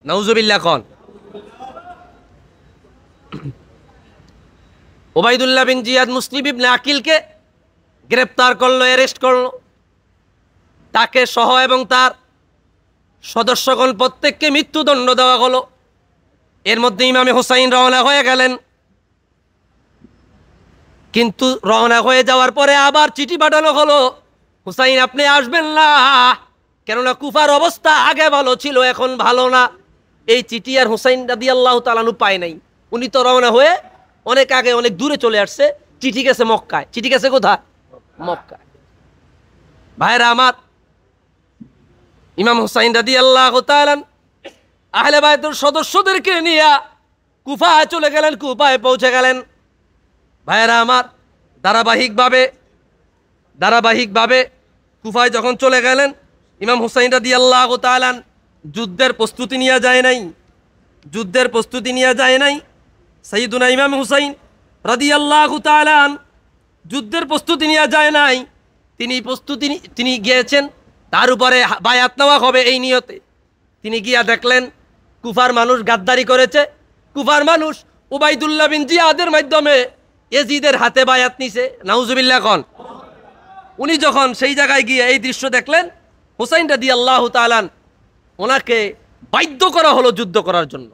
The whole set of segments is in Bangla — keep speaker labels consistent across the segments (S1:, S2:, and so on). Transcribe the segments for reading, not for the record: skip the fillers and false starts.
S1: নাউজুবিল্লাহ কোন। ওবাইদুল্লাহ বিন জিয়াদ মুসলিম ইবনে আকিলকে গ্রেপ্তার করলো, অ্যারেস্ট করলো। তাকে সহ এবং তার সদস্যগণ প্রত্যেককে মৃত্যুদণ্ড দেওয়া হলো। এর মধ্যে ইমামে হুসাইন রওনা হয়ে গেলেন। কিন্তু রওনা হয়ে যাওয়ার পরে আবার চিঠি পাঠানো হলো, হুসাইন আপনি আসবেন না, কেননা কুফার অবস্থা আগে ভালো ছিল, এখন ভালো না। এই চিঠি আর হুসাইন রাদিয়াল্লাহু তাআলা আনহু পায় নাই। উনি তো রওনা হয়ে অনেক আগে অনেক দূরে চলে আসছে। চিঠি গেছে মক্কায়। চিঠি গেছে কোথায়? মক্কায়। ভাইরা আমার, ইমাম হুসাইন রাদিয়াল্লাহু তাআলা আহলে বায়তের সদস্যদেরকে নিয়ে কুফায় চলে গেলেন, কুফায় পৌঁছে গেলেন। ভাইরা আমার, ধারাবাহিকভাবে কুফায় যখন চলে গেলেন, ইমাম হুসাইন রাদিয়াল্লাহু তাআলা যুদ্ধের প্রস্তুতি নিয়ে যায় নাই। সাইয়্যিদুনা ইমাম হুসাইন রাদিয়াল্লাহু তাআলা যুদ্ধের প্রস্তুতি নিয়ে যায় নাই। তিনি গিয়েছেন তার উপরে বায়াত নেওয়া হবে এই নিয়তে। তিনি গিয়া দেখলেন কুফার মানুষ গাদ্দারি করেছে। কুফার মানুষ উবাইদুল্লাহ বিন জিয়াদের মাধ্যমে ইয়াজিদের হাতে বায়াত নিছে। নাউজুবিল্লাহ কোন। উনি যখন সেই জায়গায় গিয়ে এই দৃশ্য দেখলেন, হুসাইন রাদিয়াল্লাহু তাআলা ওনাকে বাধ্য করা হলো যুদ্ধ করার জন্য।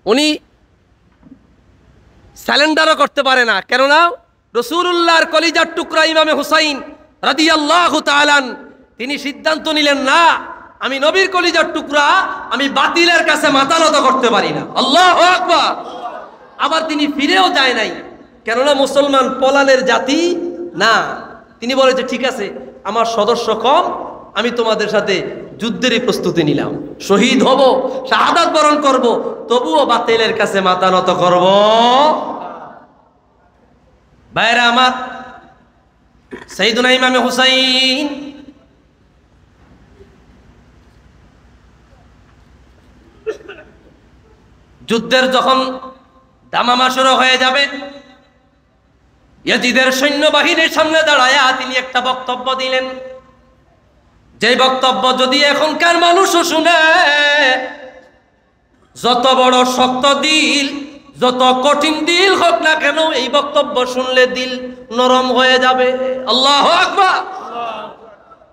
S1: উনি স্যালেন্ডারও করতে পারে না, কেননা রাসূলুল্লাহর কলিজার টুকরা ইমামে হুসাইন রাদিয়াল্লাহু তাআলা তিনি সিদ্ধান্ত নিলেন, না, আমি নবীর কলিজার টুকরা, আমি বাতিলের কাছে মাথা নত করতে পারি না। আল্লাহু আকবার। আবার তিনি ফিরেও যায় নাই, কেননা মুসলমান পলানের জাতি না। তিনি বলেছে ঠিক আছে, আমার সদস্য কম, আমি তোমাদের সাথে যুদ্ধেরই প্রস্তুতি নিলাম, শহীদ হব, শাহাদাত বরণ করব, তবুও বাতিলের কাছে মাথা নত করব। ভাইরা আমার, সাইয়্যিদুনা ইমামে হুসাইন যুদ্ধের যখন দামামা শুরু হয়ে যাবে, ইয়াজিদের সৈন্যবাহিনীর সামনে দাঁড়ায়া তিনি একটা বক্তব্য দিলেন, যে বক্তব্য যদি এখনকার মানুষও শুনে, যত বড় শক্ত দিল, যত কঠিন দিল হোক না কেন, এই বক্তব্য শুনলে দিল নরম হয়ে যাবে। আল্লাহু আকবার।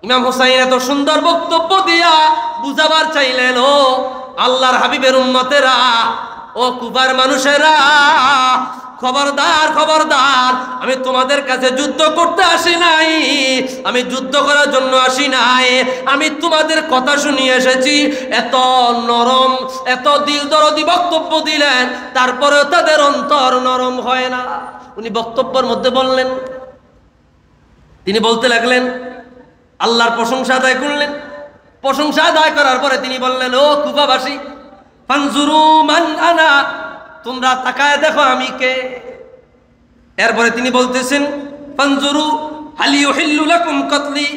S1: ইমাম হুসাইন এত সুন্দর বক্তব্য দিয়া বুঝাবার চাইলেন, ও আল্লাহর হাবিবের উম্মতেরা, ও কুফার মানুষেরা, খবরদার খবরদার, আমি তোমাদের কাছে যুদ্ধ করতে আসি নাই, আমি যুদ্ধ করার জন্য আসি নাই, আমি তোমাদের কথা শুনিয়ে এসেছি। এত নরম, এত দিল দরদি বক্তব্য দিলেন, তারপরেও তাদের অন্তর নরম হয় না। উনি বক্তব্যের মধ্যে বললেন, তিনি বলতে লাগলেন, আল্লাহর প্রশংসা আদায় করলেন। প্রশংসা আদায় করার পরে তিনি বললেন, ও কুফাবাসী, ফানজুরু মান আনা, তোমরা তাকায় দেখো আমি কে। এরপরে তিনি বলতেছেন, ফানজুরু হাল ইউহিল্লু লাকুম কতলি,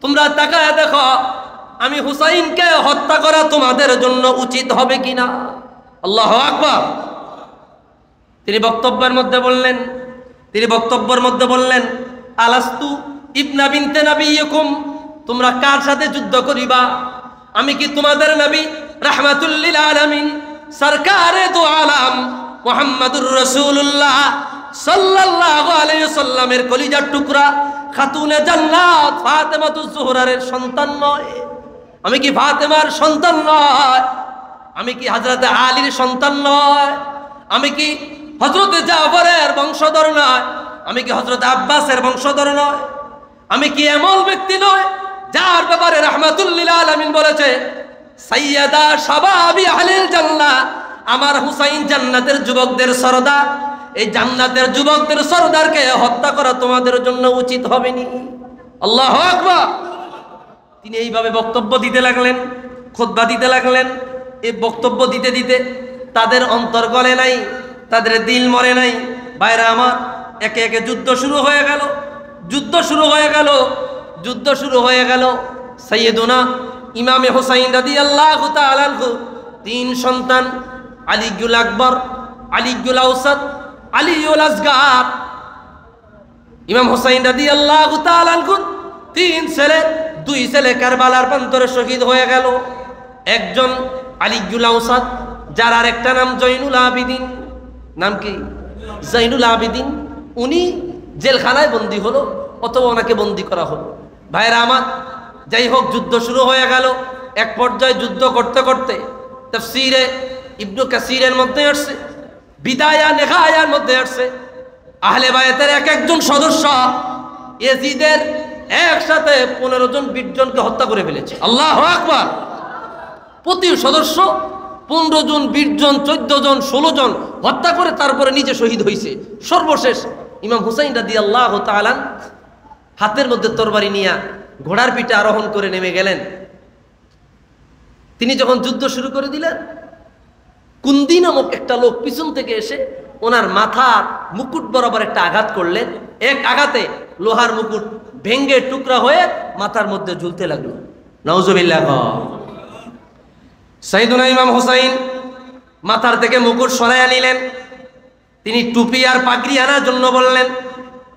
S1: তোমরা তাকায় দেখো আমি হুসাইনকে হত্যা করা তোমাদের জন্য উচিত হবে কিনা। আল্লাহু আকবার। তিনি বক্তব্যের মধ্যে বললেন, আলাস্তু ইবনা বিনতে নাবিয়্যিকুম, তোমরা কার সাথে যুদ্ধ করিবা? আমি কি তোমাদের নবী রাহমাতুল লিল আলামিন সরকারে দু আলাম মুহাম্মাদুর রাসূলুল্লাহ সাল্লাল্লাহু আলাইহি ওয়াসাল্লামের কলিজার টুকরা খাতুনে জান্নাত ফাতেমাতুজ জোহরার সন্তান নয়? আমি কি ফাতেমার সন্তান নয়? আমি কি হযরত আলীর সন্তান নয়? আমি কি হযরত জাফরের বংশধর নয়? আমি কি হযরত আব্বাসের বংশধর নয়? আমি কি এমন ব্যক্তি নয় যার ব্যাপারে রাহমাতুল লিল আলামিন বলেছে, সাইয়্যিদা শাবাবি আহলিল জান্নাহ, আমার হুসাইন জান্নাতের যুবকদের সরদার, এই জান্নাতের যুবকদের সরদারকে হত্যা করা তোমাদের জন্য উচিত হবে নি। আল্লাহু আকবার। তিনি এইভাবে বক্তব্য দিতে লাগলেন, খুতবা দিতে লাগলেন। এই বক্তব্য দিতে দিতে তাদের অন্তর গলে নাই, তাদের দিল মরে নাই। ভাইরা আমার, একে একে যুদ্ধ শুরু হয়ে গেল। সাইয়্যিদুনা ইমামে হুসাইন রাদিয়াল্লাহু তাআলা আনহু তিন সন্তান, আলীউল আকবর, আলীউল আওসাত, আলীউল আসগার। ইমাম হুসাইন রাদিয়াল্লাহু তাআলা আনহু তিন ছেলে, দুই ছেলে কারবালার প্রান্তরে শহীদ হয়ে গেল। একজন আলিউল আওসাদ, যার আরেকটা নাম জৈনুল আবিদিন। নাম কি? জৈনুল আবিদিন। উনি জেলখানায় বন্দী হলো, অথবা ওনাকে বন্দী করা হলো। ভাইরা আমার, যাই হোক, যুদ্ধ শুরু হয়ে গেল। এক পর্যায়ে যুদ্ধ করতে করতে তাফসীরে ইবনু কাসিরের মধ্যে আসছে, বিদায়া নেহায়ার মধ্যে আসছে, আহলে বায়াতের এক একজন সদস্য ইয়াজিদের একসাথে 15 জন 20 জনকে হত্যা করে ফেলেছে। আল্লাহু আকবার। প্রতি সদস্য 15 জন 20 জন 14 জন 16 জন হত্যা করে তারপরে নিজে শহীদ হয়েছে। সর্বশেষ ইমাম হুসাইন রাদিয়াল্লাহু তাআলা হাতের মধ্যে তরবারি নিয়ে ঘোড়ার পিঠে আরোহণ করে নেমে গেলেন। তিনি যখন যুদ্ধ শুরু করে দিলেন, কুন্দি নামক একটা লোক পিছন থেকে এসে ওনার মাথার মুকুট বরাবর একটা আঘাত করলেন। এক আঘাতে লোহার মুকুট ভেঙ্গে টুকরা হয়ে মাথার মধ্যে ঝুলতে লাগলো। নাউজুবিল্লাহ। সাইয়েদুনা ইমাম হুসাইন মাথার থেকে মুকুট সরাইয়া নিলেন। তিনি টুপি আর পাগড়ি আনার জন্য বললেন।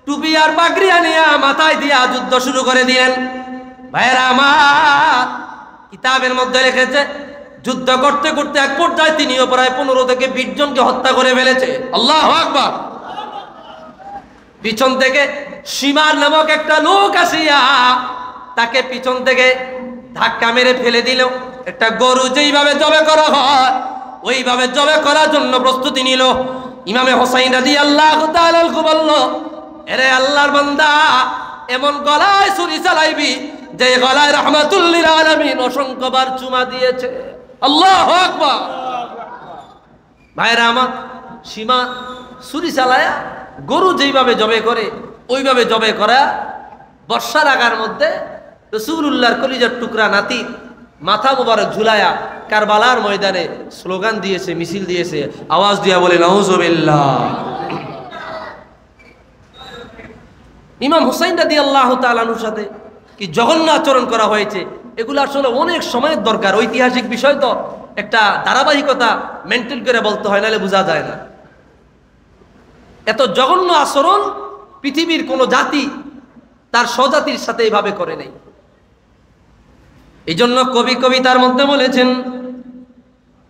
S1: টুপি আর পাগড়ি আনিয়া মাথায় দিয়া যুদ্ধ শুরু করে দিলেন। ভাইয়েরা আমার, কিতাবের মধ্যে লিখেছে যুদ্ধ করতে করতে এক পর্যায়ে তিনিও প্রায় 15 থেকে 20 জনকে হত্যা করে ফেলেছে। আল্লাহু আকবার। পিছন থেকে সীমার নামক একটা লোক আসিয়া তাকে পিছন থেকে ধাক্কা মেরে ফেলে দিল। একটা গরু যেইভাবে জবে করা হয় ওইভাবে জবে করার জন্য প্রস্তুতি নিল। ইমামে হুসাইন রাদিয়াল্লাহু তাআলা বলল, এরে আল্লাহর বান্দা, এমন গলায় ছুরি চালাইবি যে গলায় রাহমাতুল লিল আলামিন অসংখ্যবার চুমা দিয়েছে। আল্লাহু আকবার। ভাইরা আমার, সীমা ছুরি চালায়া গরু যেইভাবে জবে করে ওইভাবে জবে করা বর্ষার আগার মধ্যে রাসূলুল্লাহর কলিজার টুকরা নাতি মাথা মোবারক ঝুলায়া কারবালার ময়দানে স্লোগান দিয়েছে, মিছিল দিয়েছে, আওয়াজ দিয়া বলে নাউজুবিল্লাহ। ইমাম হুসাইন রাদিয়াল্লাহু তাআলা আনহুর সাথে কি জঘন্য আচরণ করা হয়েছে, এগুলো আসলে অনেক সময়ের দরকার। ঐতিহাসিক বিষয় তো একটা ধারাবাহিকতা মেনটেন করে বলতে হয়, নাহলে বোঝা যায় না। এত জঘন্য আচরণ পৃথিবীর কোন জাতি তার স্বজাতির সাথে এইভাবে করে নাই। এই জন্য কবি কবিতার মধ্যে বলেছেন,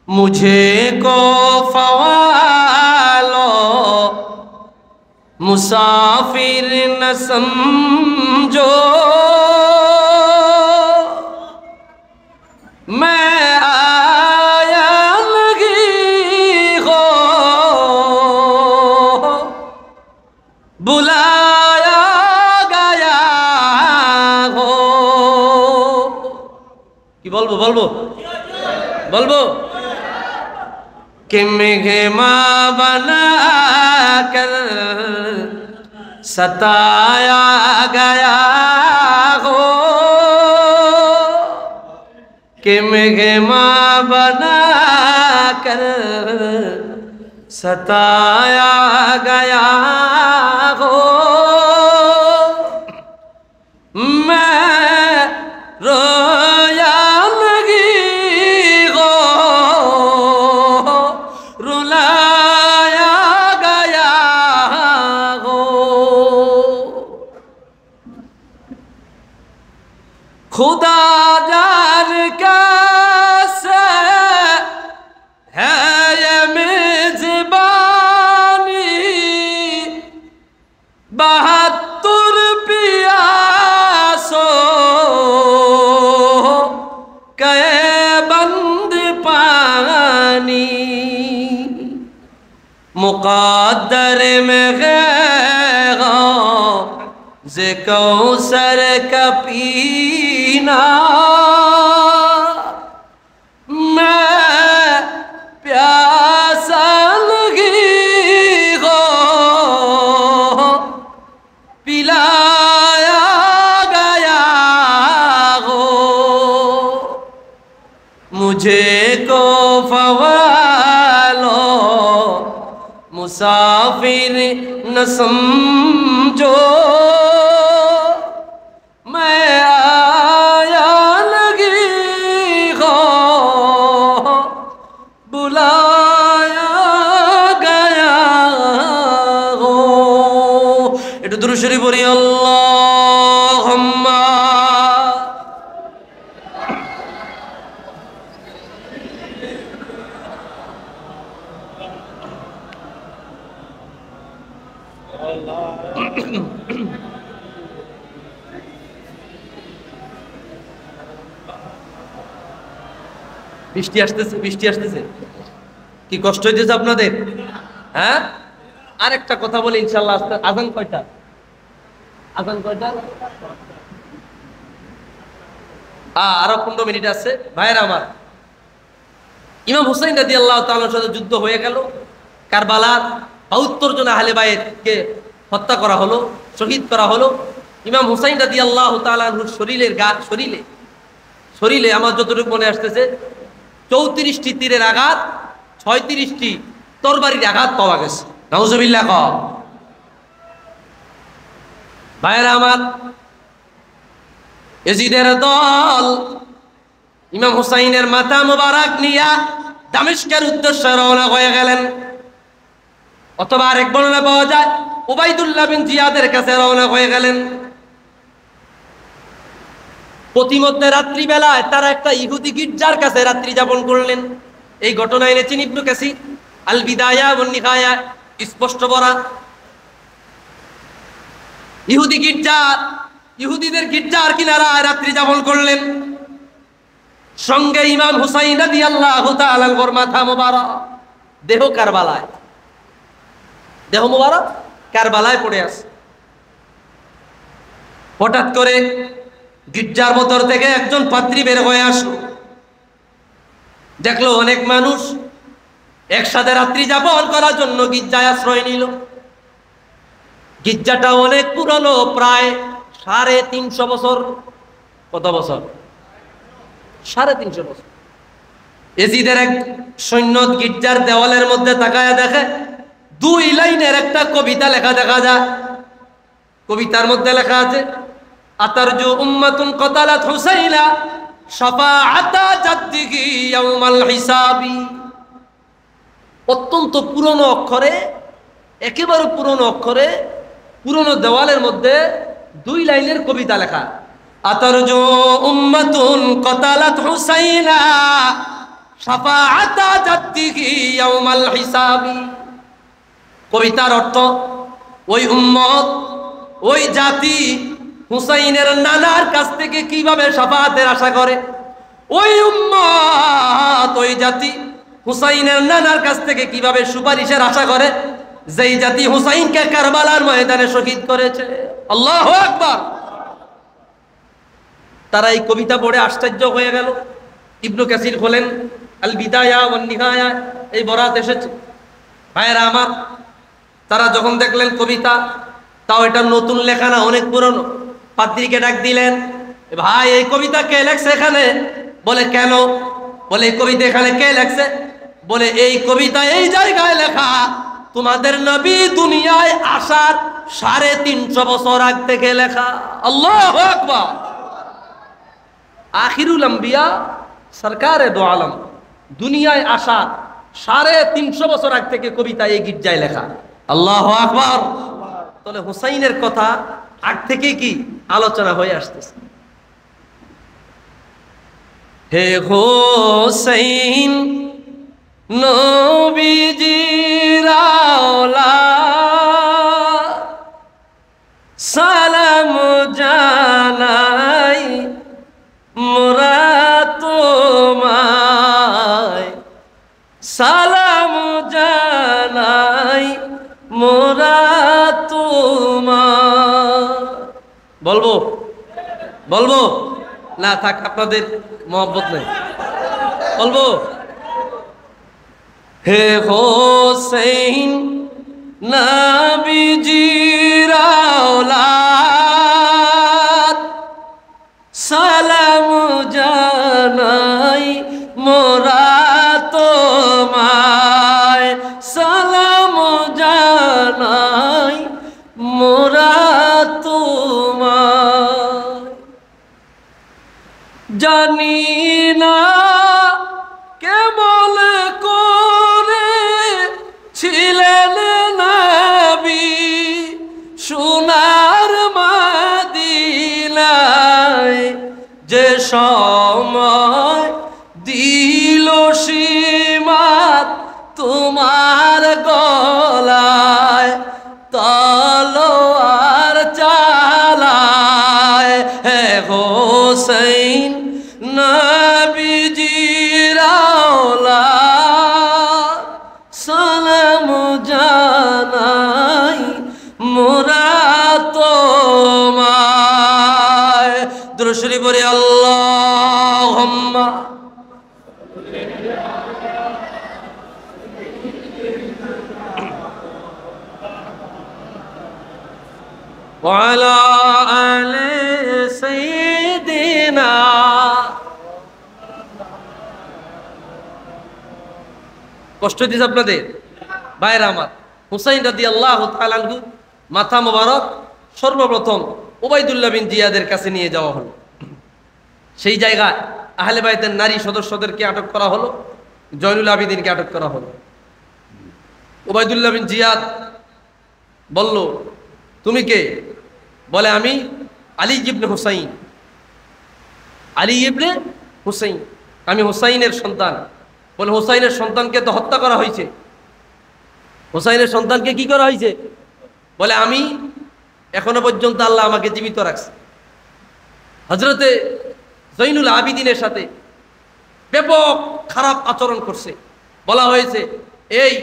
S1: মুঝে কো ফওয়ালো মুসাফির ন সমঝো, मैं आया लगी हो बुलाया गया हो। কি বলবো বলবো বলবো कि मेघमा बना कर सताया गया हो, कि मेघमा बना कर सताया गया हो। मैं रोया लगी हो रुलाया गया हो। खुदा जान कैसे है ये मेजबानी, 72 पियासो कए बंद पानी, मुक़द्दर में गैगा ज़े कौसर का पीना, मैं प्यासा लगी हो पिलाया गया हो। मुझे को फवालो मुसाफिर न समझो, मैं आया लगी हो बुलाया गया हो। একটু দুরূদ শরীফ পড়ি, আল্লাহুম্মা বৃষ্টি আসতেছে, বৃষ্টি আসতেছে, কি কষ্ট হইতেছে আপনাদের? হ্যাঁ, আরেকটা কথা বলি ইনশাল্লাহ। আজান কয়টা? আজান কয়টা? আরো 15 মিনিট আছে। ভাইয়েরা আমার, ইমাম হুসাইন রাদিয়াল্লাহু তাআলার সাথে যুদ্ধ হয়ে গেল। কারবালার 72 জন আহলে বাইতকে হত্যা করা হলো, শহীদ করা হলো। ইমাম হুসাইন রাদিয়াল্লাহু তাআলা আনহুর শরীরে আমার যতটুকু মনে আসতেছে 34টি তীরের আঘাত, 36টি তরবারির আঘাত পাওয়া গেছে। নাউজুবিল্লাহ ক। ভাইয়েরা আমার, ইয়াজিদের দল ইমাম হুসাইনের মাথা মুবারক নিয়া দামেস্কের উদ্দেশ্যে রওনা হয়ে গেলেন। অথবা আরেক বর্ণনা পাওয়া যায় উবাইদুল্লাহ বিন জিয়াদের কাছে রওনা হয়ে গেলেন। প্রতিমধ্যে রাত্রিবেলায় তারা একটা ইহুদি গির্জার কাছে রাত্রি যাপন করলেন। এই ঘটনা এনেছেন ইবনে কাসির আল বিদায়া ওয়ান নিহায়া, স্পষ্ট বলা। ইহুদিদের গির্জার কিনারায় রাত্রি যাপন করলেন। সঙ্গে ইমাম হুসাইন রাদিয়াল্লাহু তাআলা আনহুর মাথা মুবারক, দেহ কারবালায়, দেহ মুবারক কারবালায় পড়ে আছে। হঠাৎ করে গির্জার ভেতর থেকে একজন পাদ্রী বের হয়ে আসলো। দেখলো অনেক মানুষ একসাথে রাত্রি যাপন করার জন্য গির্জায় আশ্রয় নিল। গির্জাটা অনেক পুরনো, প্রায় 350 বছর। কত বছর? 350 বছর। এজিদের এক সৈন্য গির্জার দেওয়ালের মধ্যে তাকায় দেখে 2 লাইনের একটা কবিতা লেখা দেখা যায়। কবিতার মধ্যে লেখা আছে, আতারজু উম্মাতুন কতালাত হুসাইনা শাফাআতা জাদ্দিহি ইয়াউমাল হিসাবি। অত্যন্ত পুরনো অক্ষরে, একেবারে পুরনো অক্ষরে, পুরনো দেওয়ালের মধ্যে 2 লাইনের কবিতা লেখা, আতারজু উম্মাতুন কতালাত হুসাইনা শাফাআতা জাদ্দিহি ইয়াউমাল হিসাবি। কবিতার অর্থ, ওই উম্মত, ওই জাতি হুসাইনের নানার কাছ থেকে কিভাবে শাফাআতের আশা করে। ওই উম্মত, ওই জাতি হুসাইনের নানার কাছ থেকে কিভাবে সুপারিশের আশা করে, যেই জাতি হুসাইনকে কারবালার ময়দানে শহীদ করেছে। আল্লাহু আকবার। তারা এই কবিতা পড়ে আশ্চর্য হয়ে গেল। ইবনে কাসির খোলেন আল বিদায়া ওয়ান নিহায়া, এই বরাত এসেছে। ভাইয়েরা আমার, তারা যখন দেখলেন কবিতা, তাও এটা নতুন লেখা না, অনেক পুরনো, পাদ্রীকে ডাক দিলেন, ভাই এই কবিতা কে লেখছে এখানে? বলে কেন? বলে এই কবিতা এখানে কে লেখছে? বলে এই কবিতা এই জায়গায় লেখা তোমাদের নবী দুনিয়ায় আসার 350 বছর আগ থেকে লেখা। আল্লাহু আকবার। আখিরুল আম্বিয়া সরকারে দো আলম দুনিয়ায় আসার 350 বছর আগ থেকে কবিতা এই গির্জায় লেখা। আল্লাহু আকবার। তাহলে হুসাইনের কথা আগ থেকে কি আলোচনা হয়ে আসতেছে। হে হুসাইন নবীজির আওলাদ, সালাম জানাই মোরা তোমায়, সালাম জানাই মোরা তোমায়। বলবো বলবো না, থাক, আপনাদের মহব্বত নেই, বলবো। হে হোসেন নবীজির আওলাদ, সালাম জানাই মোরা তোমায়, সালাম জানাই মোরা তোমায়। জানি না কেমন করে ছিলেন নবী সোনার মদিনায়, যে সময় দিল সীমাত তোমার গলায় তলোয়ার দুরূদ শরীফ পড়ি আল্লাহুম্মা ওয়া আলা আলি সাইয়্যিদিনা। কষ্ট দিছে আপনাদের ভাইরা আমার। হুসাইন রাদিয়াল্লাহু তাআলা আনহু মাথা মোবারক সর্বপ্রথম উবাইদুল্লাহ বিন জিয়াদের কাছে নিয়ে যাওয়া হলো। সেই জায়গায় আহলে বাইতের নারী সদস্যদেরকে আটক করা হলো, জয়নুল আবিদিনকে আটক করা হলো। উবাইদুল্লাহ বিন জিয়াদ বলল, তুমি কে? বলে, আমি আলী ইবনে হুসাইন। আলী ইবনে হুসাইন, আমি হুসাইনের সন্তান। বলে, হুসাইনের সন্তানকে তো হত্যা করা হয়েছে। হুসাইনের সন্তানকে কি করা হয়েছে? বলে, আমি এখনো পর্যন্ত আল্লাহ আমাকে জীবিত রাখছে। হযরতে জয়নুল আবিদিনের সাথে ব্যাপক খারাপ আচরণ করছে। বলা হয়েছে, এই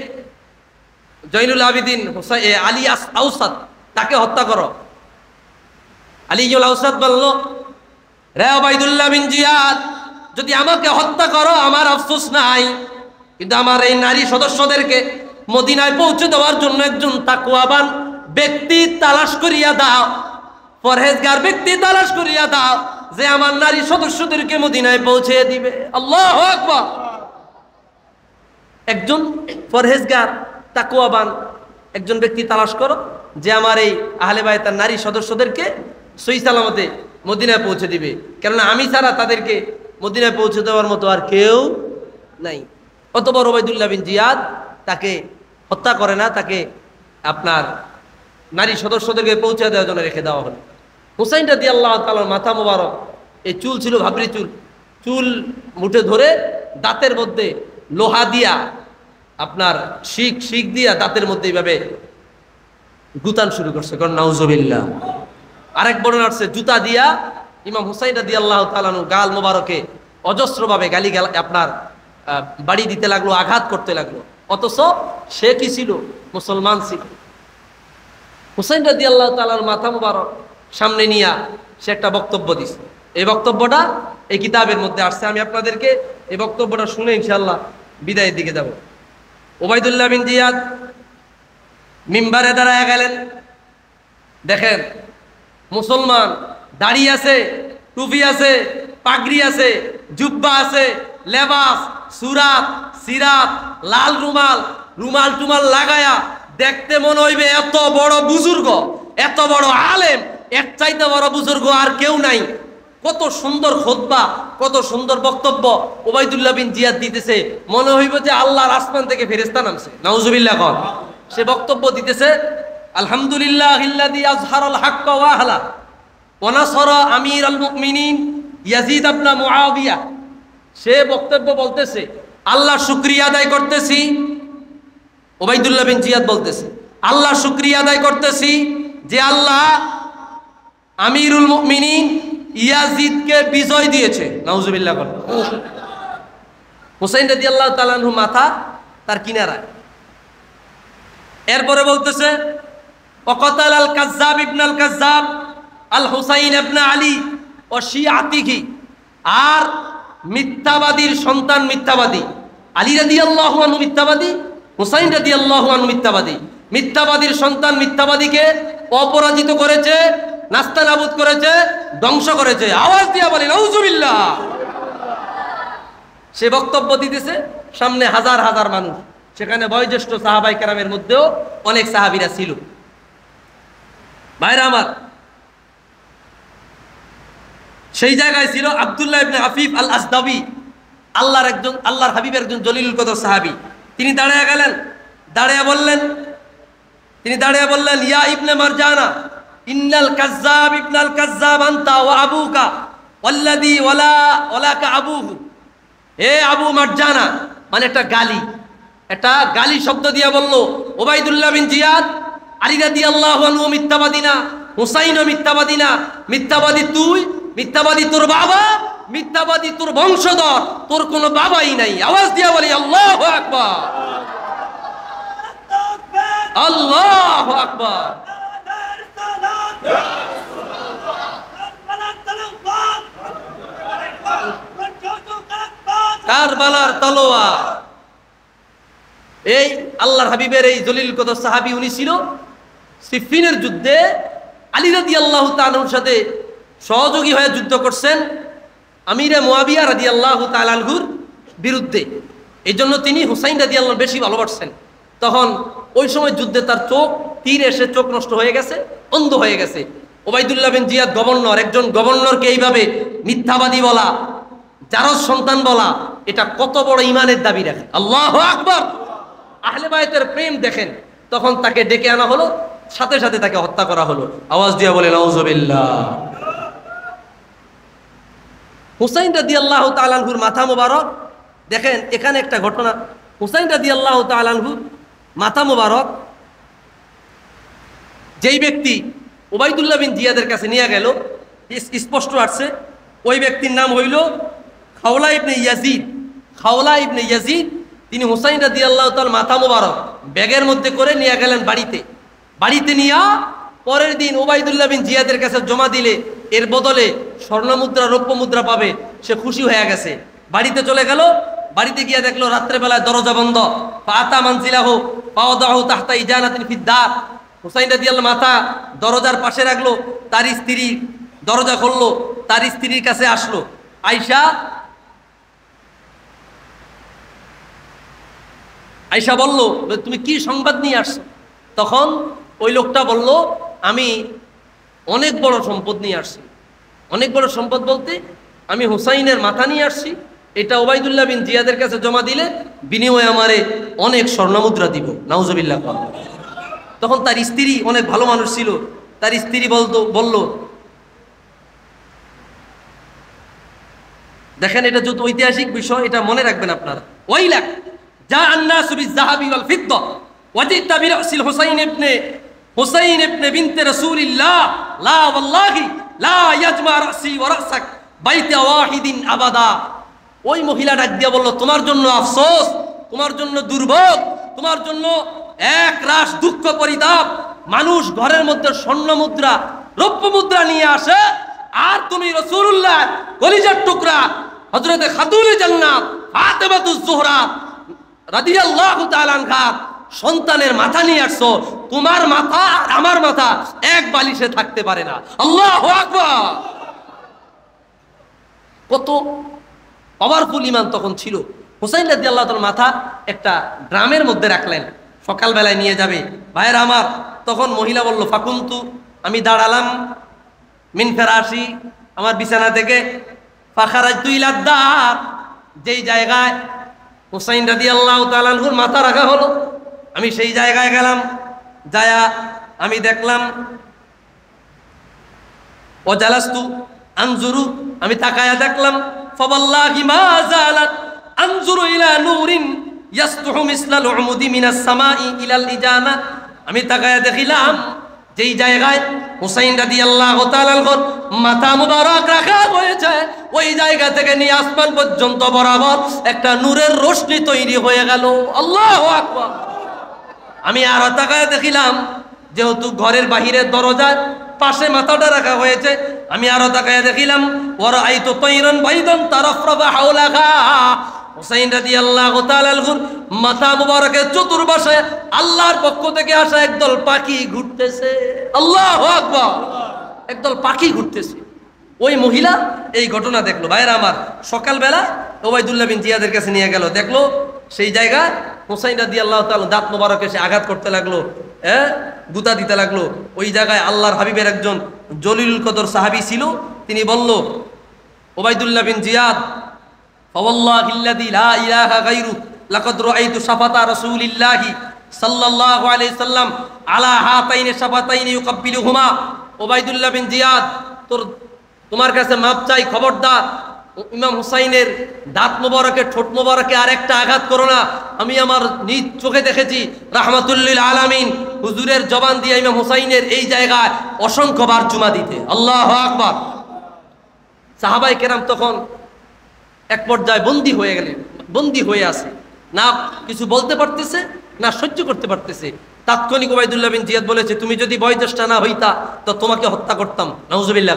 S1: জয়নুল আবিদিন আলী আউসাদ, তাকে হত্যা করো। আলী আউসাদ বলল, রে উবাইদুল্লাহ বিন জিয়াদ, যদি আমাকে হত্যা করো আমার আফসোস নাই, কিন্তু আমার এই নারী সদস্যদেরকে মদিনায় পৌঁছে দেওয়ার জন্য একজন তাকওয়াবান ব্যক্তি তালাশ করিয়া দাও, পরহেজগার ব্যক্তি তালাশ করিয়া দাও, যে আমার নারী সদস্যদেরকে মদিনায় পৌঁছে দিবে। আল্লাহু আকবার। একজন পরহেজগার তাকওয়াবান একজন ব্যক্তি তালাশ করো, যে আমার এই আহলে বাইতের নারী সদস্যদেরকে সহি সালামতে মদিনায় পৌঁছে দিবে, কেননা আমি ছাড়া তাদেরকে মদিনায় পৌঁছে দেওয়ার মতো আর কেউ নাই। অতঃপর উবাইদুল্লাহ বিন জিয়াদ তাকে হত্যা করে না, তাকে আপনার নারী সদস্যদেরকে পৌঁছে দেওয়ার জন্য রেখে দেওয়া হলো। হুসাইন রাদিয়াল্লাহু তাআলার মাথা মোবারক, এই চুল ছিল ভাবরি চুল, চুল মুঠে ধরে দাঁতের মধ্যে লোহা দিয়া, আপনার শিক দিয়া দাঁতের মধ্যে এইভাবে গুতান শুরু করছে। কারণ নাউজুবিল্লাহ। আরেক বর্ণনা আছে, জুতা দিয়া ইমাম হুসাইন রাদিয়াল্লাহু তাআলা গাল মোবারকে অজস্রভাবে আপনার বাড়ি দিতে লাগলো, আঘাত করতে লাগলো। অথচ সে কি ছিল? মুসলমান ছিল। হুসাইন রাদিয়াল্লাহু তাআলার মাথা মোবারক সামনে নিয়ে সে একটা বক্তব্য দিছে। এই বক্তব্যটা এই কিতাবের মধ্যে আসছে। আমি আপনাদেরকে এই বক্তব্যটা শুনে ইনশাআল্লাহ বিদায়ের দিকে যাব। উবাইদুল্লাহ বিন জিয়াদ মিম্বারে দাঁড়ায় গেলেন। দেখেন, মুসলমান, দাড়ি আছে, টুপি আছে, পাগড়ি আছে, জুব্বা আছে, লেবাস, সুরাত, সিরাত, লাল রুমাল টুমাল লাগায়া দেখতে মনে হইবে এত বড় বুজুর্গ, এত বড় আলেম, এর চাইতে বড় বুজুর্গ আর কেউ নাই। কত সুন্দর খুতবা, কত সুন্দর বক্তব্য উবাইদুল্লাহ বিন জিয়াদ দিতেছে, মনে হইব যে আল্লাহর আসমান থেকে ফেরেশতা নামছে। নাউজুবিল্লাহ। কর সে বক্তব্য দিতেছে, আলহামদুলিল্লাহিল্লাযী আযহারাল হাক্কা ওয়া আহলা ওয়া নাসারা আমিরাল মুমিনিন ইয়াজিদ ইবনে মুআবিয়া। সে বক্তব্য বলতেছে, আল্লাহ শুকরিয়া আদায় করতেছি। উবাইদুল্লাহ বিন জিয়াদ বলতেছে, আল্লাহ শুকরিয়া আদায় করতেছি যে আল্লাহ আমিরুল মুমিনিন ইয়াজিদকে বিজয় দিয়েছে। নাউজুবিল্লাহ। হুসাইন রাদিয়াল্লাহু তাআলা আনহু মাথা তার কিনারায়। এরপরে বলতেছে, ওয়াকাতাল আল কাজ্জাব ইবনে আল কাজ্জাব আল হুসাইন ইবনে আলী ও শিয়াতিহি। আর মিথ্যাবাদীর সন্তান মিথ্যাবাদী, আলী রাদিয়াল্লাহু আনহু মিথ্যাবাদী, হুসাইন রাদিয়াল্লাহু আনহু মিথ্যাবাদী। মিথ্যাবাদীর সন্তান মিথ্যাবাদীকে অপরাজিত করেছে, নাস্তানাবুদ করেছে, ধ্বংস করেছে। আওয়াজ দিয়া বলি নাউজুবিল্লাহ। সে বক্তব্য দিতেছে, সামনে হাজার হাজার মানুষ, সেখানে বয়োজ্যেষ্ঠ সাহাবাই কেরামের মধ্যেও অনেক সাহাবীরা ছিল। ভাইরা আমার, সেই জায়গায় ছিল আব্দুল্লাহ ইবনে আফিফ আল আসদাবি, আল্লাহর হাবিবের একজন জলিলুল কদর সাহাবী। তিনি দাঁড়িয়ে গেলেন, দাঁড়িয়ে বললেন, ইয়া ইবনে মারজানা ইন্নাল কাজ্জাব ইবনাল কাজ্জাব আনতা ওয়া আবুকা ওয়াল্লাযী ওয়ালাকা আবুহু। হে আবু মারজানা, মানে একটা গালি শব্দ দিয়ে বলল, উবাইদুল্লাহ বিন জিয়াদ, আলী রাদিয়াল্লাহু আনহু মিথ্যাবাদী না, হুসাইনও মিথ্যাবাদী না। মিথ্যাবাদী তুই, মিথ্যাবাদী তোর বাবা, মিথ্যাবাদী তোর বংশধর, তোর কোনো বাবাই নাই। আওয়াজ দিয়া বলি আল্লাহু আকবার, আল্লাহু আকবার। কারবালার তলোয়ার। এই আল্লাহর হাবিবের এই জলিল কদর সাহাবী উনি ছিল সিফিনের যুদ্ধে আলী রাদিয়াল্লাহু তাআলার সাথে সহযোগী হয়ে যুদ্ধ করছেন আমিরে মুয়াবিয়া রাদিয়াল্লাহু তাআলা আনহুর বিরুদ্ধে। এই জন্য তিনি হুসাইন রাদিয়াল্লাহু বেশি ভালোবাসছেন। তখন ওই সময় যুদ্ধে তার চোখ তীর এসে চোখ নষ্ট হয়ে গেছে, অন্ধ হয়ে গেছে। ওবাইদুল্লাহ বিন জিয়াদ গভর্নর, একজন গভর্নরকে এইভাবে মিথ্যাবাদী বলা, জারজ সন্তান বলা, এটা কত বড় ইমানের দাবি রাখে। আল্লাহু আকবার। আহলে বায়তের প্রেম দেখেন। তখন তাকে ডেকে আনা হলো, সাথে সাথে তাকে হত্যা করা হলো। আওয়াজ দিয়ে বলে নাউজুবিল্লাহ। হুসাইন রাদিয়াল্লাহু তাআলা আনহুর মাথা মোবারক দেখেন, এখানে একটা ঘটনা। হুসাইন রাদিয়াল্লাহু তাআলা আনহুর মাথা মোবারক যেই ব্যক্তি ওবাইদুল্লাহ বিন জিয়াদের কাছে নিয়ে গেল, স্পষ্ট আসছে ওই ব্যক্তির নাম হইল খাওলা ইবনে ইয়াজিদ। খাওলা ইবনে ইয়াজিদ তিনি হুসাইন রাদিয়াল্লাহু তাআলা মাথা মোবারক ব্যাগের মধ্যে করে নিয়ে গেলেন বাড়িতে। বাড়িতে নিয়ে পরের দিন ওবাইদুল্লাহ বিন জিয়াদের কাছে জমা দিলে এর বদলে স্বর্ণ মুদ্রা, রৌপ্য মুদ্রা পাবে। সে খুশি হয়ে গেছে, বাড়িতে চলে গেল। বাড়িতে গিয়ে দেখলো রাত্রেবেলায় দরজা বন্ধ। ফাতা মানজিলাহু ফাওয়াদাহু তাহতা ইজানাতিন ফিদ্দার। হুসাইন রাদিয়াল্লাহু মাথা দরজার পাশে রাখলো। তার স্ত্রী দরজা খুললো, তার স্ত্রীর কাছে আসলো। আয়েশা বলল, তুমি কি সংবাদ নিয়ে আসছো? তখন ওই লোকটা বলল, আমি অনেক বড় সম্পদ নিয়ে আসছি। অনেক বড় সম্পদ বলতে আমি হুসাইনের মাথা নিয়ে আসছি, এটা ওবাইদুল্লাহ বিন জিয়াদের কাছে জমা দিলে বিনিময়ে আমারে অনেক স্বর্ণমুদ্রা দিব। নাউজুবিল্লাহ। তখন তার স্ত্রী অনেক ভালো মানুষ ছিল, তার স্ত্রী বলল, দেখেন এটা যত ঐতিহাসিক বিষয়, এটা মনে রাখবেন আপনারা। ওয়াইলাক যা আন্নাসু বিয-যাহাবি ওয়াল ফিদ্দা ওয়াজিতা বিরাসিল হুসাইন ইবনে বিনতে রাসূলিল্লাহ লা ওয়াল্লাহি লা ইয়াজমা রাসি ওয়া রাসাক বাইতা ওয়াহিদিন আবাদা। ওই মহিলা ডাক দিয়ে বলল, তোমার জন্য আফসোস, তোমার জন্য দুর্ভোগ, তোমার জন্য এক রাশ দুঃখ পরিতাপ। মানুষ ঘরের মধ্যে স্বর্ণ মুদ্রা, রৌপ্য মুদ্রা নিয়ে আসে, আর তুমি রাসূলুল্লাহ কলিজার টুকরা হযরতে খাতুনে জান্নাত ফাতেমাতুজ জোহরা রাদিয়াল্লাহু তাআলা আনহা সন্তানের মাথা নিয়ে আসছো। তোমার মাথা আর আমার মাথা এক বালিশে থাকতে পারে না। আল্লাহু আকবার। কত পাওয়ারফুল ইমান তখন ছিল। হুসাইন রাদিয়াল্লাহু তাআলা মাথা একটা ড্রামের মধ্যে রাখলেন, সকালবেলায় নিয়ে যাবে। ভাইয়ের আমার, তখন মহিলা বলল, ফাকুন্তু, আমি দাঁড়ালাম, মিন ফেরাশি, আমার বিছানা থেকে, ফাখারাজতু ইলা দার, যেই জায়গায় হুসাইন রাদিয়াল্লাহু তাআলা আনহুর মাথা রাখা হলো, আমি সেই জায়গায় গেলাম। যায়া আমি দেখলাম, ও জালাস্তু আনজুরু, আমি তাকায়া দেখলাম, ফাওয়াল্লাহি মা যালাত আনজুরু ইলা নূরিন ইয়াসতুহু মিসলাল উমুদি মিনাস সামাই ইলাল ইজানা। আমি তাকায়া দেখিলাম যেই জায়গায় হুসাইন রাদিয়াল্লাহু তাআলা আনহুর মাথা মুবারক রাখা হয়েছে, ওই জায়গা থেকে নিয়ে আসমান পর্যন্ত বরাবর একটা নূরের রোশনি তৈরি হয়ে গেল। আল্লাহু আকবার। আমি আরো তাকায়া দেখিলাম, যেহেতু ঘরের বাহিরের দরজার পাশে মাথাটা রাখা হয়েছে, আমি আরো তাকায়া দেখিলাম, ওয়ারাআইতু তায়রান বাইদান তারাফরাবা হাওলাহা। হুসাইন রাদিয়াল্লাহু তাআলা আনহুর মাথা মুবারকের চতুর্পাশে আল্লাহর পক্ষ থেকে আসা একদল পাখি ঘুরতেছে। আল্লাহু আকবার। একদল পাখি ঘুরতেছে। ওই মহিলা এই ঘটনা দেখলো। ভাইরা আমার, সকালবেলা ওবাইদুল্লাহ বিন জিয়াদের কাছে নিয়ে গেল, দেখলো সেই জায়গায় হুসাইন রাদিয়াল্লাহু তাআলা দাঁত মোবারক এসে আঘাত করতে লাগলো, গুতা দিতে লাগলো। ওই জায়গায় আল্লাহর হাবিবের একজন জলিলুল কদর সাহাবী ছিল, তিনি বলল, ওবাইদুল্লাহ বিন জিয়াদ, ফাওয়াল্লাহিল্লাযী লা ইলাহা গায়রু লাকাদ রাআইতু শাফাতা রাসূলিল্লাহি সাল্লাল্লাহু আলাইহি সাল্লাম আলা হাতাইনি শাফাতাইনি ইউকাব্বিলুহুমা। ওবাইদুল্লাহ বিন জিয়াদ, তোমার কাছে মাপ চাই, খবরদার ইমাম হুসাইনের দাঁত মোবারকের ঠোঁট মোবারকে আর একটা আঘাত করো না। আমি আমার নিজ চোখে দেখেছি রাহমাতুল লিল আলামিন হুজুরের জবান দিয়ে ইমাম হুসাইনের এই জায়গায় অসংখ্যবার চুমা দিতে। আল্লাহু আকবার। সাহাবায়ে কেরাম তখন এক পর্যায়ে বন্দী হয়ে আছে, না কিছু বলতে পারতেছে, না সহ্য করতে পারতেছে। তাৎক্ষণিক ওবাইদুল্লাহ বিন জিয়াদ বলেছে, তুমি যদি বয়োজ্যেষ্ঠ না হইতা তো তোমাকে হত্যা করতাম। নাউজুবিল্লাহ।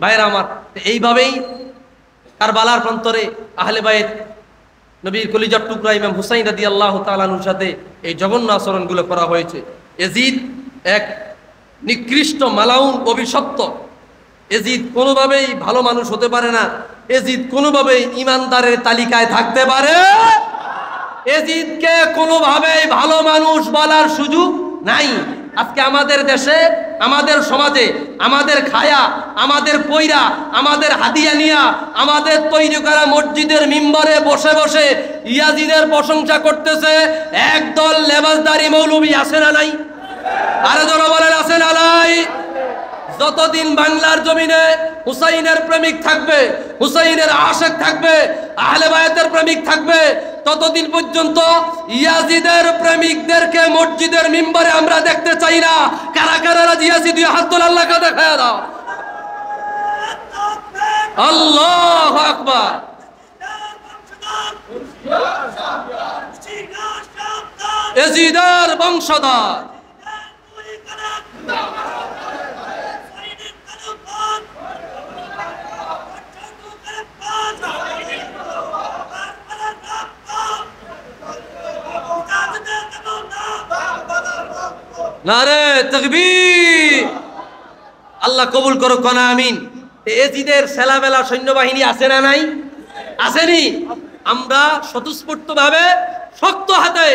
S1: ভাইরা আমার, এইভাবেই কারবালার প্রান্তরে আহলে বায়েত নবীর কলিজার টুকরা ইমাম হুসাইন রাদিয়াল্লাহু তাআলা আনহুর সাথে এই জঘন্য আচরণগুলো করা হয়েছে। এজিদ এক নিকৃষ্ট মালাউন অভিশপ্ত। এজিদ কোনোভাবেই ভালো মানুষ হতে পারে না। এজিদ কোনোভাবেই ইমানদারের তালিকায় থাকতে পারে। এজিদকে কোনোভাবেই ভালো মানুষ বলার সুযোগ নাই। আজকে আমাদের দেশে, আমাদের সমাজে, আমাদের খায়া, আমাদের পয়রা, আমাদের হাদিয়া নিয়া, আমাদের তৈরি করা মসজিদের মিম্বরে বসে বসে ইয়াজিদের প্রশংসা করতেছে একদল লেবাসদারি মৌলবী। আছে না নাই? আরে যারা বলেন আছে না নাই? যতদিন বাংলার জমিনে হুসাইনের প্রেমিক থাকবে, হুসাইনের আশেক থাকবে, আহলে বায়াতের প্রেমিক থাকবে, ততদিন পর্যন্ত ইয়াজিদের প্রেমিকদেরকে মসজিদের মিম্বরে আমরা দেখতে চাই না। কারা কারা রাজি আছি? দুই হাত তোল, আল্লাহকে দেখায় দাও। আল্লাহু আকবার। ইয়াজিদের বংশধর নারে তাকবীর। আল্লাহ কবুল করুক, কোনা আমিন। এজিদের সেলাবেলা সৈন্যবাহিনী আছে না নাই? আসেনি? আমরা স্বতঃস্ফূর্ত ভাবে শক্ত হাতে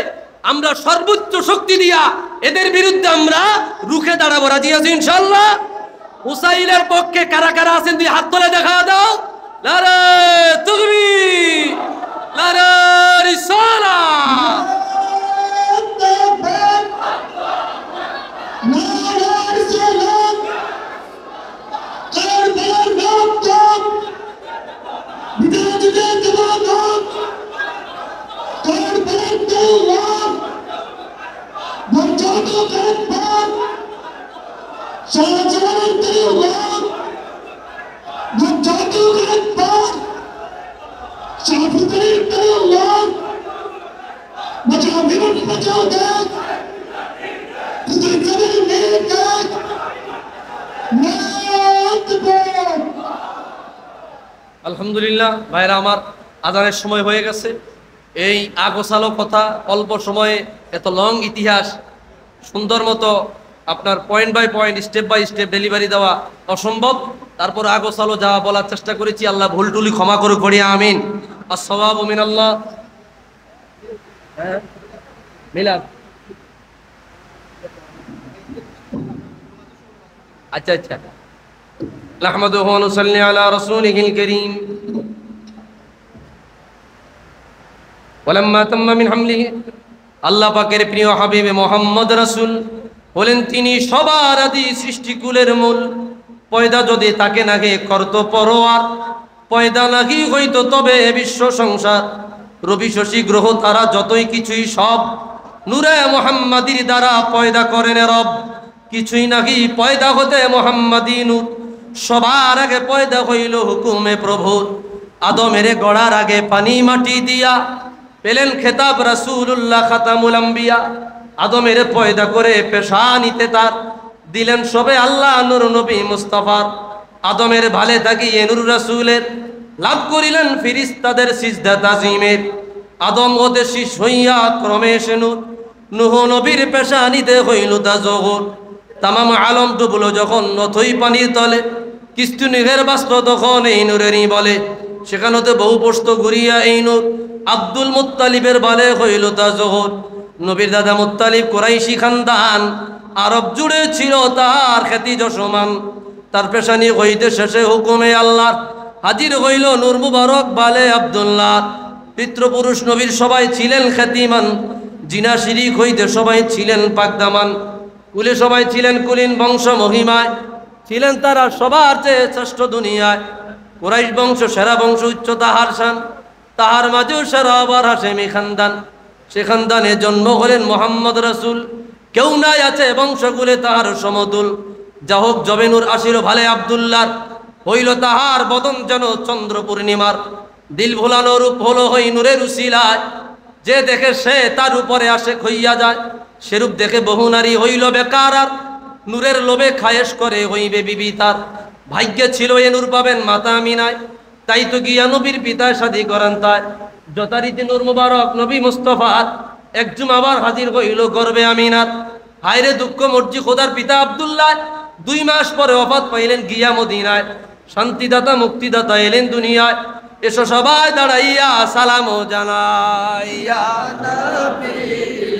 S1: আমরা সর্বোচ্চ শক্তি দিয়া এদের বিরুদ্ধে আমরা রুখে দাঁড়াবো। রাজি আছি ইনশাআল্লাহ? হুসাইনের পক্ষে কারা কারা আছেন দুই হাত তুলে দেখা দাও। নারে তাকবীর, নারে রিসালাত। আলহামদুলিল্লাহ ভাইরা আমার, আজানের সময় হয়ে গেছে। এই আগোছালো কথা, অল্প সময়ে এত লং ইতিহাস সুন্দর মতো আপনার point by point, step by step delivery দেওয়া অসম্ভব। তারপর আগোছালো যা বলার চেষ্টা করেছি, আল্লাহ ভুল টুলি ক্ষমা করুক, পড়ি আমিন। আসসালামু মিনাল্লাহ। মিলাদ, আচ্ছা আচ্ছা। নাহমাদুহু ওয়া নুসাল্লি আলা রাসূলিহিল কারীম। ওয়ালাম্মা তাম্মা মিন হামলিহি, আল্লাহ পাকের প্রিয় হাবিবে মুহাম্মদ রাসূল বলেন তিনি সবার আদি সৃষ্টিকুলের মূল। পয়দা যদি তাকে নাগে করত পরোয়ার, পয়দা নাহি হইতো তবে বিশ্ব সংসার। রবি শশী গ্রহ তারা যতই কিছুই সব, নূরে মুহাম্মাদির দ্বারা পয়দা করেন রব। কিছুই নাহি পয়দা হতে মুহাম্মাদি নূর, সবার আগে পয়দা হইল হুকুমে প্রভুর। আদমের গড়ার আগে পানি মাটি দিয়া পেলেন খেতাব রাসূলুল্লাহ খাতামুল আম্বিয়া। আদমের পয়দা করে পেশানিতে তার দিলেন সবে আল্লাহ নূর নবী মুস্তাফার। আদমের ভালে থাকিয়ে নূর রাসূলের লাভ করিলেন ফিরিস্তাদের সিজদা তাজিমের। আদম হতে শীষ হইয়া ক্রমে সে নূর, নূহ নবীর পেশানিতে হইল তা জগৎ। তামাম আলম ডুবলো যখন নথই পানির তলে, কিস্তু নিঘের বাস্ত তখন এই নূরেরই বলে। সেখানেতে বহু পোস্ত ঘুরিয়া এই নূর, আব্দুল মুত্তালিবের বালে হইল তা জগৎ। নবীর দাদা মুত্তালিব কুরাইশি খানদান, আরব জুড়ে ছিল তার খ্যাতি যশমান। তার পেশানি হইতে শেষে হুকুমে আল্লাহ হাজির হইল নূর মুবারক বালে আব্দুল্লাহ। পিতৃপুরুষ নবীর সবাই ছিলেন খ্যাতিমান, জিনা শিরিক হইতে সবাই ছিলেন পাকদামান। কুলে সবাই ছিলেন কুলীন বংশ মহিমায়, ছিলেন তারা সবার চেয়ে শ্রেষ্ঠ দুনিয়ায়। কুরাইশ বংশ সেরা বংশ, উচ্চ তাহার শান, তাহার মাঝেও সেরা আবার হাশেমি খানদান। সে খানদানে জন্ম হলেন মুহাম্মদ রাসূল, কেউ নাই আছে বংশকুলে তাহার সমতুল। যা হোক যবে নূর আসিল ভালে আব্দুল্লাহর, হইল তাহার বদন যেন চন্দ্র পূর্ণিমার। দিল ভোলানো রূপ হলো হই নূরের উসিলায়, যে দেখে সে তার উপরে আসে হইয়া যায়। সেরূপ দেখে বহু নারী হইল বেকার, আর নূরের লোভে খায়েশ করে হইবে বিবি তার। ভাগ্যে ছিল এ নূর পাবেন মাতা আমিনায়, তাই তো গিয়া নবীর পিতায় শাদী করেন তাই। যথারীতি নূর মুবারক নবী মুস্তফার একজুম আবার হাজির হইল গর্বে আমিনার। হায়রে দুঃখ মর্জি খোদার পিতা আব্দুল্লাহ 2 মাস পরে ওফাত পাইলেন গিয়া মদিনায়। শান্তিদাতা মুক্তিদাতা এলেন দুনিয়ায়। এসো সবাই দাঁড়াইয়া সালাম জানাইয়া নবী